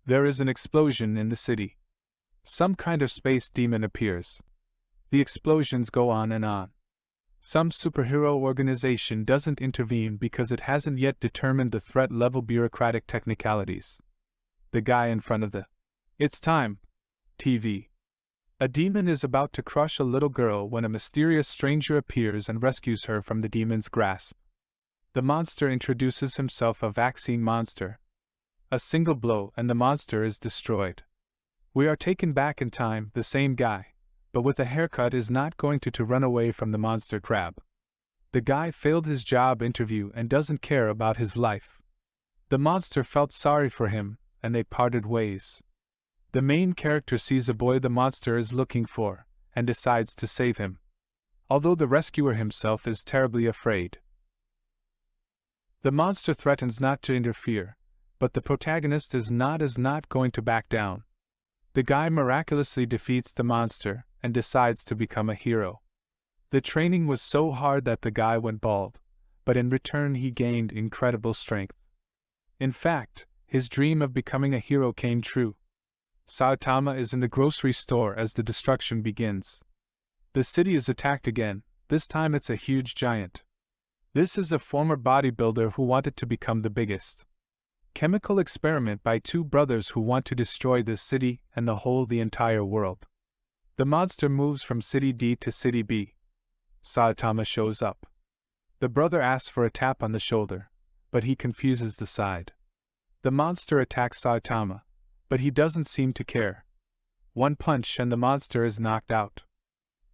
There is an explosion in the city. Some kind of space demon appears. The explosions go on and on. Some superhero organization doesn't intervene because it hasn't yet determined the threat level bureaucratic technicalities. The guy in front of the "It's time" TV. A demon is about to crush a little girl when a mysterious stranger appears and rescues her from the demon's grasp. The monster introduces himself a vaccine monster. A single blow and the monster is destroyed. We are taken back in time, the same guy, but with a haircut is not going to run away from the monster crab. The guy failed his job interview and doesn't care about his life. The monster felt sorry for him, and they parted ways. The main character sees a boy the monster is looking for, and decides to save him. Although the rescuer himself is terribly afraid. The monster threatens not to interfere, but the protagonist is not going to back down. The guy miraculously defeats the monster, and decides to become a hero. The training was so hard that the guy went bald, but in return he gained incredible strength. In fact, his dream of becoming a hero came true. Saitama is in the grocery store as the destruction begins. The city is attacked again, this time it's a huge giant. This is a former bodybuilder who wanted to become the biggest. Chemical experiment by two brothers who want to destroy this city and the entire world. The monster moves from city D to city B. Saitama shows up. The brother asks for a tap on the shoulder, but he confuses the side. The monster attacks Saitama, but he doesn't seem to care. One punch and the monster is knocked out.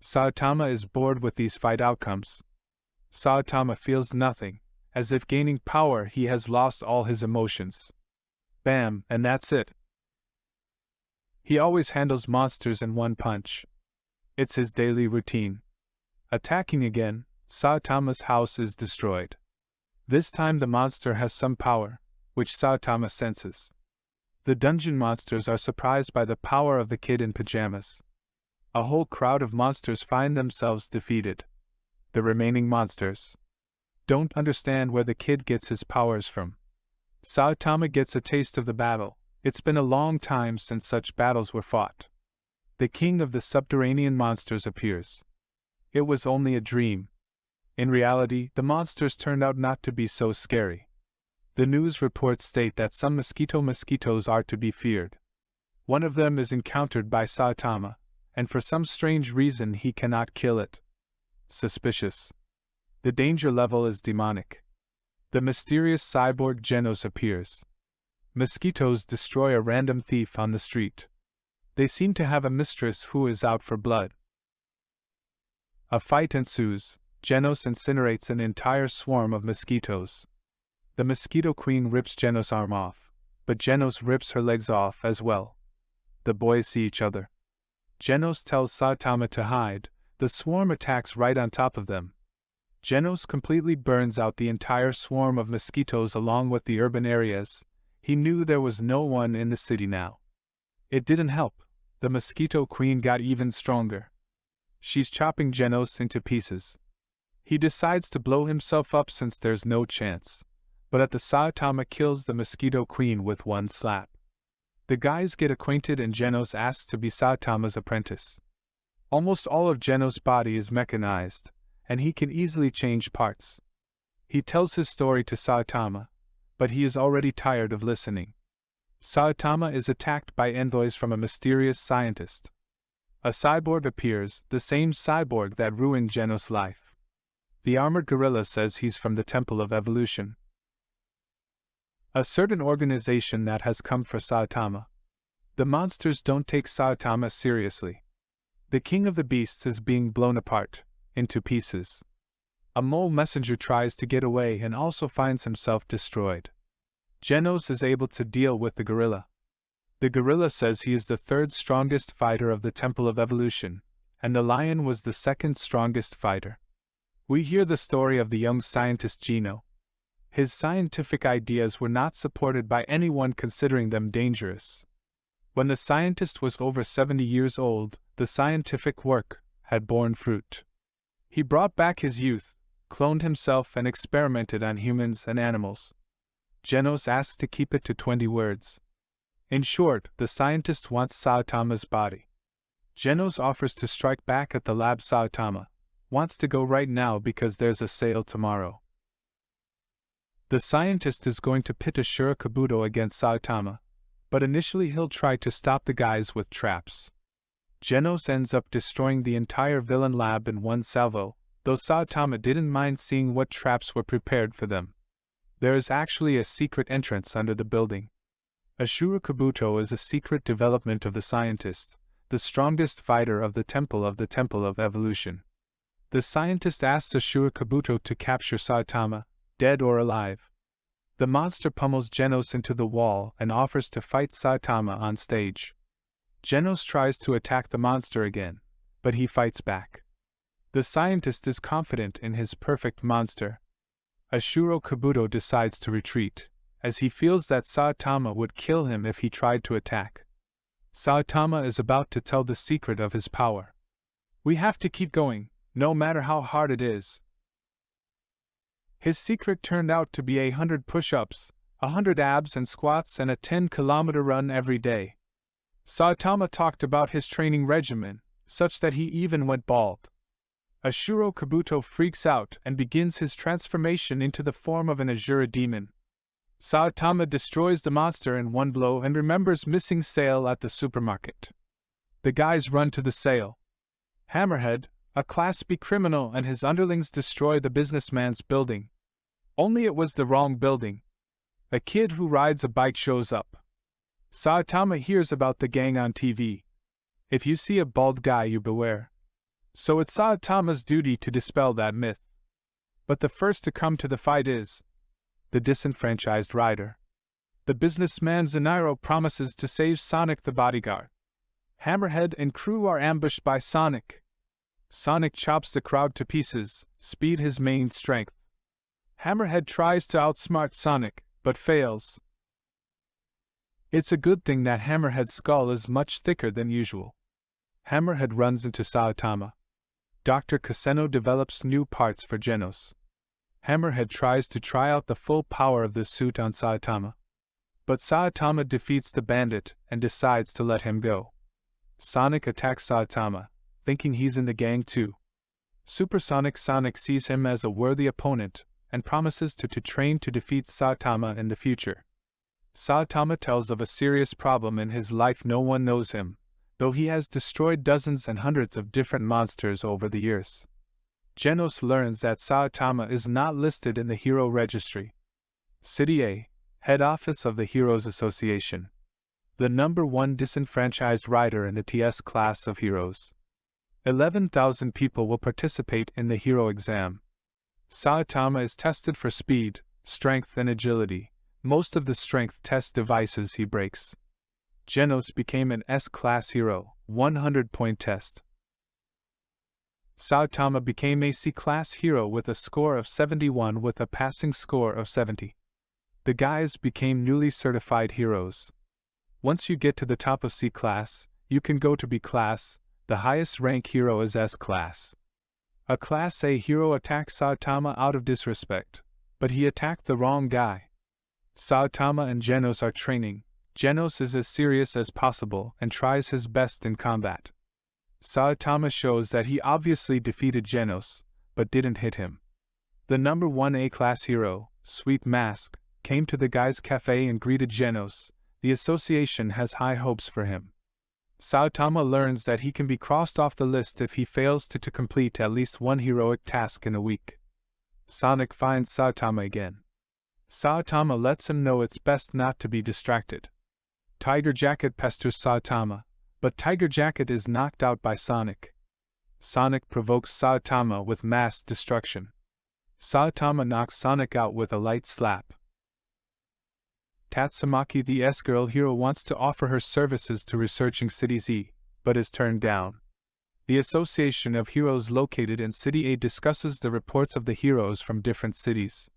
Saitama is bored with these fight outcomes. Saitama feels nothing, as if gaining power he has lost all his emotions. Bam, and that's it. He always handles monsters in one punch. It's his daily routine. Attacking again, Saitama's house is destroyed. This time the monster has some power, which Saitama senses. The dungeon monsters are surprised by the power of the kid in pajamas. A whole crowd of monsters find themselves defeated. The remaining monsters don't understand where the kid gets his powers from. Saitama gets a taste of the battle. It's been a long time since such battles were fought. The king of the subterranean monsters appears. It was only a dream. In reality, the monsters turned out not to be so scary. The news reports state that some mosquitoes are to be feared. One of them is encountered by Saitama, and for some strange reason he cannot kill it. Suspicious. The danger level is demonic. The mysterious cyborg Genos appears. Mosquitoes destroy a random thief on the street. They seem to have a mistress who is out for blood. A fight ensues. Genos incinerates an entire swarm of mosquitoes. The mosquito queen rips Genos' arm off, but Genos rips her legs off as well. The boys see each other. Genos tells Saitama to hide. The swarm attacks right on top of them. Genos completely burns out the entire swarm of mosquitoes along with the urban areas. He knew there was no one in the city now. It didn't help. The mosquito queen got even stronger. She's chopping Genos into pieces. He decides to blow himself up since there's no chance. But at the Saitama kills the mosquito queen with one slap. The guys get acquainted and Genos asks to be Saitama's apprentice. Almost all of Genos' body is mechanized, and he can easily change parts. He tells his story to Saitama, but he is already tired of listening. Saitama is attacked by envoys from a mysterious scientist. A cyborg appears, the same cyborg that ruined Genos' life. The armored gorilla says he's from the Temple of Evolution. A certain organization that has come for Saitama. The monsters don't take Saitama seriously. The king of the beasts is being blown apart, into pieces. A mole messenger tries to get away and also finds himself destroyed. Genos is able to deal with the gorilla. The gorilla says he is the third strongest fighter of the Temple of Evolution, and the lion was the second strongest fighter. We hear the story of the young scientist Geno. His scientific ideas were not supported by anyone considering them dangerous. When the scientist was over 70 years old, the scientific work had borne fruit. He brought back his youth, cloned himself and experimented on humans and animals. Genos asks to keep it to 20 words. In short, the scientist wants Saitama's body. Genos offers to strike back at the lab. Saitama wants to go right now because there's a sale tomorrow. The scientist is going to pit Ashura Kabuto against Saitama, but initially he'll try to stop the guys with traps. Genos ends up destroying the entire villain lab in one salvo, though Saitama didn't mind seeing what traps were prepared for them. There is actually a secret entrance under the building. Ashura Kabuto is a secret development of the scientist, the strongest fighter of the Temple of Evolution. The scientist asks Ashura Kabuto to capture Saitama, dead or alive. The monster pummels Genos into the wall and offers to fight Saitama on stage. Genos tries to attack the monster again, but he fights back. The scientist is confident in his perfect monster. Ashura Kabuto decides to retreat, as he feels that Saitama would kill him if he tried to attack. Saitama is about to tell the secret of his power. We have to keep going, no matter how hard it is. His secret turned out to be 100 push-ups, 100 abs and squats and a 10-kilometer run every day. Saitama talked about his training regimen, such that he even went bald. Ashura Kabuto freaks out and begins his transformation into the form of an Ashura demon. Saitama destroys the monster in one blow and remembers missing sale at the supermarket. The guys run to the sale. Hammerhead, a Class B criminal, and his underlings destroy the businessman's building. Only it was the wrong building. A kid who rides a bike shows up. Saitama hears about the gang on TV. If you see a bald guy, you beware. So it's Saitama's duty to dispel that myth. But the first to come to the fight is the disenfranchised rider. The businessman Zeniro promises to save Sonic the bodyguard. Hammerhead and crew are ambushed by Sonic. Sonic chops the crowd to pieces, speed his main strength. Hammerhead tries to outsmart Sonic, but fails. It's a good thing that Hammerhead's skull is much thicker than usual. Hammerhead runs into Saitama. Dr. Caseno develops new parts for Genos. Hammerhead tries to try out the full power of the suit on Saitama. But Saitama defeats the bandit and decides to let him go. Sonic attacks Saitama, thinking he's in the gang too. Supersonic Sonic sees him as a worthy opponent and promises to train to defeat Saitama in the future. Saitama tells of a serious problem in his life. No one knows him, though he has destroyed dozens and hundreds of different monsters over the years. Genos learns that Saitama is not listed in the Hero Registry. City A, head office of the Heroes Association. The number 1 disenfranchised rider in the TS class of heroes. 11,000 people will participate in the hero exam. Saitama is tested for speed, strength and agility. Most of the strength test devices he breaks. Genos became an S-class hero, 100-point test. Saitama became a C-class hero with a score of 71 with a passing score of 70. The guys became newly certified heroes. Once you get to the top of C-class, you can go to B-class. The highest rank hero is S-class. A Class A hero attacked Saitama out of disrespect, but he attacked the wrong guy. Saitama and Genos are training. Genos is as serious as possible and tries his best in combat. Saitama shows that he obviously defeated Genos, but didn't hit him. The number 1 A-class hero, Sweet Mask, came to the guys' cafe and greeted Genos. The association has high hopes for him. Saitama learns that he can be crossed off the list if he fails to complete at least one heroic task in a week. Sonic finds Saitama again. Saitama lets him know it's best not to be distracted. Tiger Jacket pesters Saitama, but Tiger Jacket is knocked out by Sonic. Sonic provokes Saitama with mass destruction. Saitama knocks Sonic out with a light slap. Tatsumaki, the S-girl hero, wants to offer her services to researching City Z, but is turned down. The Association of Heroes located in City A discusses the reports of the heroes from different cities.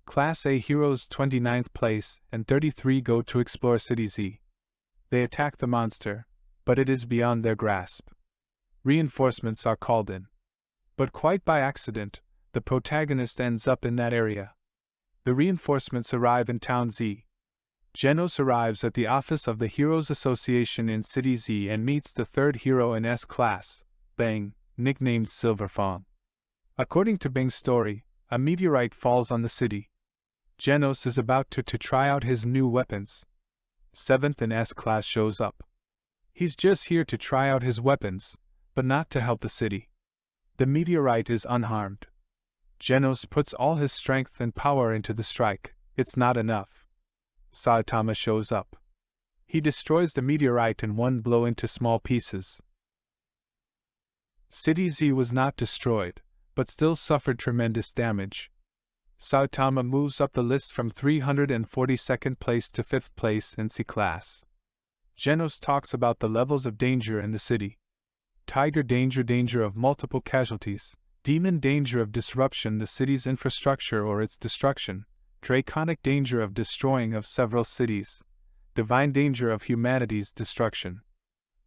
Class A heroes 29th place and 33 go to explore City Z. They attack the monster, but it is beyond their grasp. Reinforcements are called in. But quite by accident, the protagonist ends up in that area. The reinforcements arrive in Town Z. Genos arrives at the office of the Heroes Association in City Z and meets the third hero in S-Class, Bang, nicknamed Silver Fawn. According to Bang's story, a meteorite falls on the city. Genos is about to try out his new weapons. 7th in S-Class shows up. He's just here to try out his weapons, but not to help the city. The meteorite is unharmed. Genos puts all his strength and power into the strike. It's not enough. Saitama shows up. He destroys the meteorite in one blow into small pieces. City Z was not destroyed, but still suffered tremendous damage. Saitama moves up the list from 342nd place to 5th place in C class. Genos talks about the levels of danger in the city. Tiger danger of multiple casualties, demon danger of disruption the city's infrastructure or its destruction, draconic danger of destroying of several cities, divine danger of humanity's destruction.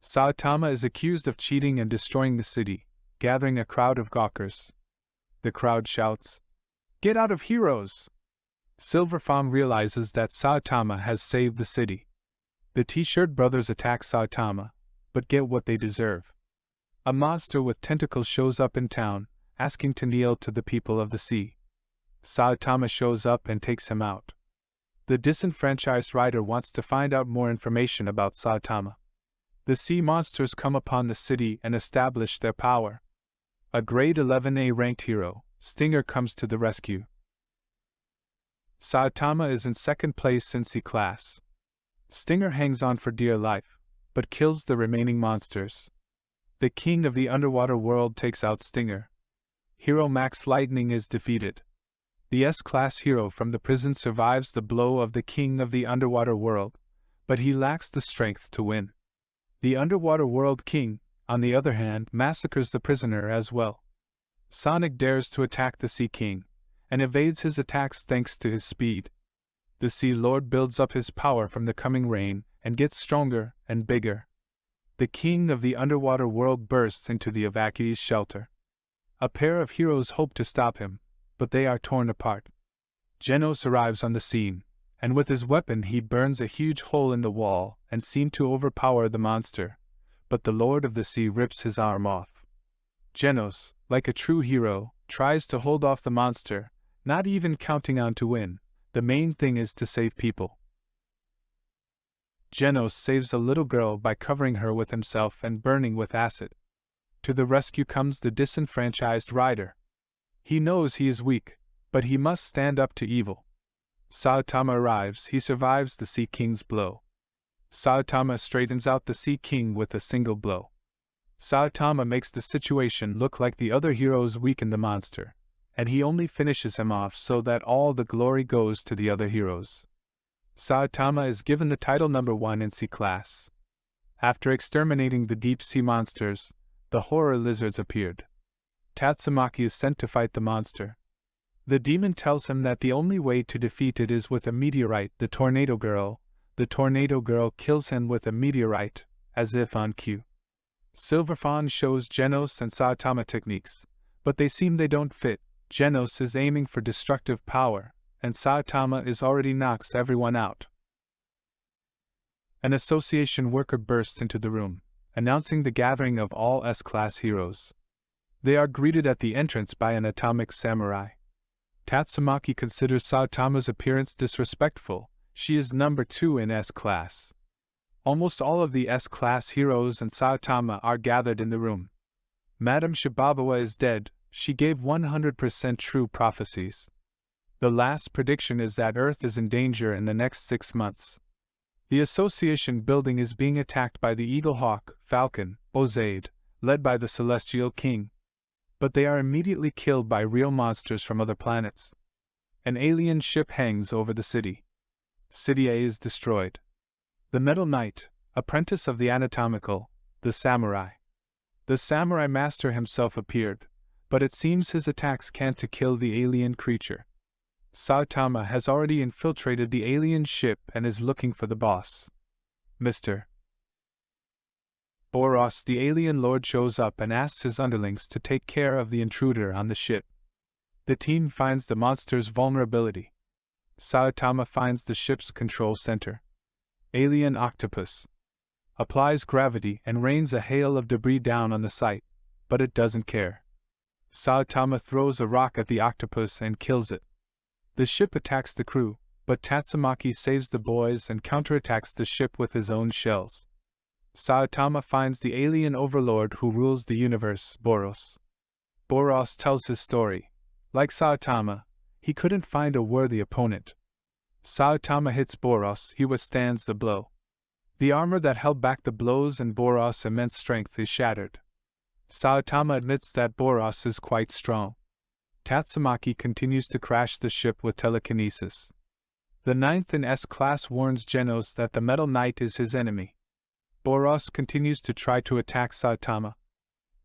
Saitama is accused of cheating and destroying the city, gathering a crowd of gawkers. The crowd shouts, "Get out of Heroes!" Silver Fawn realizes that Saitama has saved the city. The T-shirt brothers attack Saitama, but get what they deserve. A monster with tentacles shows up in town, asking to kneel to the people of the sea. Saitama shows up and takes him out. The disenfranchised rider wants to find out more information about Saitama. The sea monsters come upon the city and establish their power. A grade 11A ranked hero, Stinger, comes to the rescue. Saitama is in 2nd place in C class. Stinger hangs on for dear life, but kills the remaining monsters. The king of the underwater world takes out Stinger. Hero Max Lightning is defeated. The S-Class hero from the prison survives the blow of the king of the underwater world, but he lacks the strength to win. The underwater world king, on the other hand, massacres the prisoner as well. Sonic dares to attack the Sea King, and evades his attacks thanks to his speed. The Sea Lord builds up his power from the coming rain and gets stronger and bigger. The king of the underwater world bursts into the evacuees' shelter. A pair of heroes hope to stop him, but they are torn apart. Genos arrives on the scene, and with his weapon he burns a huge hole in the wall and seems to overpower the monster, but the Lord of the Sea rips his arm off. Genos, like a true hero, tries to hold off the monster, not even counting on to win. The main thing is to save people. Genos saves a little girl by covering her with himself and burning with acid. To the rescue comes the disenfranchised rider. He knows he is weak, but he must stand up to evil. Saitama arrives. He survives the Sea King's blow. Saitama straightens out the Sea King with a single blow. Saitama makes the situation look like the other heroes weaken the monster, and he only finishes him off so that all the glory goes to the other heroes. Saitama is given the title number 1 in C class. After exterminating the deep sea monsters, the horror lizards appeared. Tatsumaki is sent to fight the monster. The demon tells him that the only way to defeat it is with a meteorite, the Tornado Girl. The Tornado Girl kills him with a meteorite, as if on cue. Silver Fawn shows Genos and Saitama techniques, but they don't fit. Genos is aiming for destructive power, and Saitama already knocks everyone out. An association worker bursts into the room, announcing the gathering of all S-Class heroes. They are greeted at the entrance by an atomic samurai. Tatsumaki considers Saitama's appearance disrespectful. She is number 2 in S-Class. Almost all of the S-Class heroes and Saitama are gathered in the room. Madame Shibabawa is dead. She gave 100% true prophecies. The last prediction is that Earth is in danger in the next 6 months. The association building is being attacked by the Eagle Hawk, Falcon, Ozaid, led by the Celestial King. But they are immediately killed by real monsters from other planets. An alien ship hangs over the city. City A is destroyed. The Metal Knight, apprentice of the anatomical, the samurai. The samurai master himself appeared, but it seems his attacks can't kill the alien creature. Saitama has already infiltrated the alien ship and is looking for the boss. Mr. Boros, the alien lord, shows up and asks his underlings to take care of the intruder on the ship. The team finds the monster's vulnerability. Saitama finds the ship's control center. Alien octopus. Applies gravity and rains a hail of debris down on the site, but it doesn't care. Saitama throws a rock at the octopus and kills it. The ship attacks the crew, but Tatsumaki saves the boys and counterattacks the ship with his own shells. Saitama finds the alien overlord who rules the universe, Boros. Boros tells his story. Like Saitama, he couldn't find a worthy opponent. Saitama hits Boros, he withstands the blow. The armor that held back the blows and Boros' immense strength is shattered. Saitama admits that Boros is quite strong. Tatsumaki continues to crash the ship with telekinesis. The 9th in S-class warns Genos that the Metal Knight is his enemy. Boros continues to try to attack Saitama.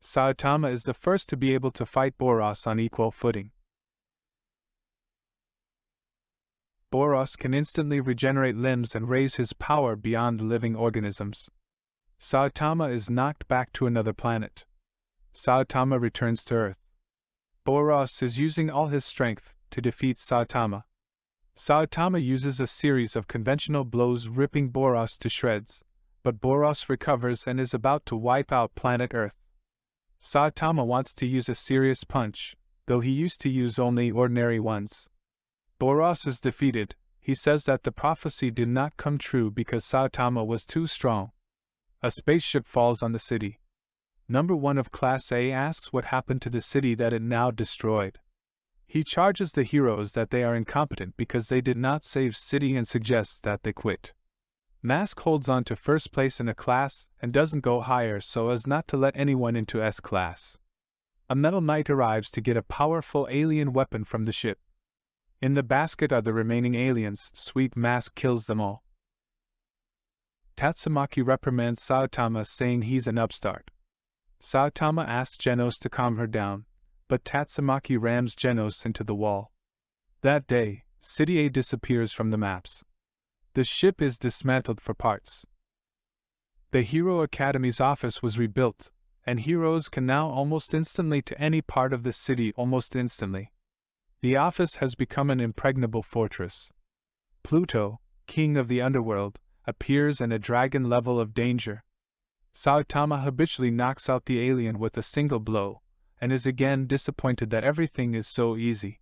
Saitama is the first to be able to fight Boros on equal footing. Boros can instantly regenerate limbs and raise his power beyond living organisms. Saitama is knocked back to another planet. Saitama returns to Earth. Boros is using all his strength to defeat Saitama. Saitama uses a series of conventional blows, ripping Boros to shreds, but Boros recovers and is about to wipe out planet Earth. Saitama wants to use a serious punch, though he used to use only ordinary ones. Boros is defeated. He says that the prophecy did not come true because Saitama was too strong. A spaceship falls on the city. Number 1 of Class A asks what happened to the city that it now destroyed. He charges the heroes that they are incompetent because they did not save city and suggests that they quit. Mask holds on to first place in a class and doesn't go higher so as not to let anyone into S class. A Metal Knight arrives to get a powerful alien weapon from the ship. In the basket are the remaining aliens. Sweet Mask kills them all. Tatsumaki reprimands Saitama, saying he's an upstart. Saitama asks Genos to calm her down, but Tatsumaki rams Genos into the wall. That day, City A disappears from the maps. The ship is dismantled for parts. The Hero Academy's office was rebuilt, and heroes can now almost instantly to any part of the city almost instantly. The office has become an impregnable fortress. Pluto, king of the underworld, appears in a dragon level of danger. Saitama habitually knocks out the alien with a single blow, and is again disappointed that everything is so easy.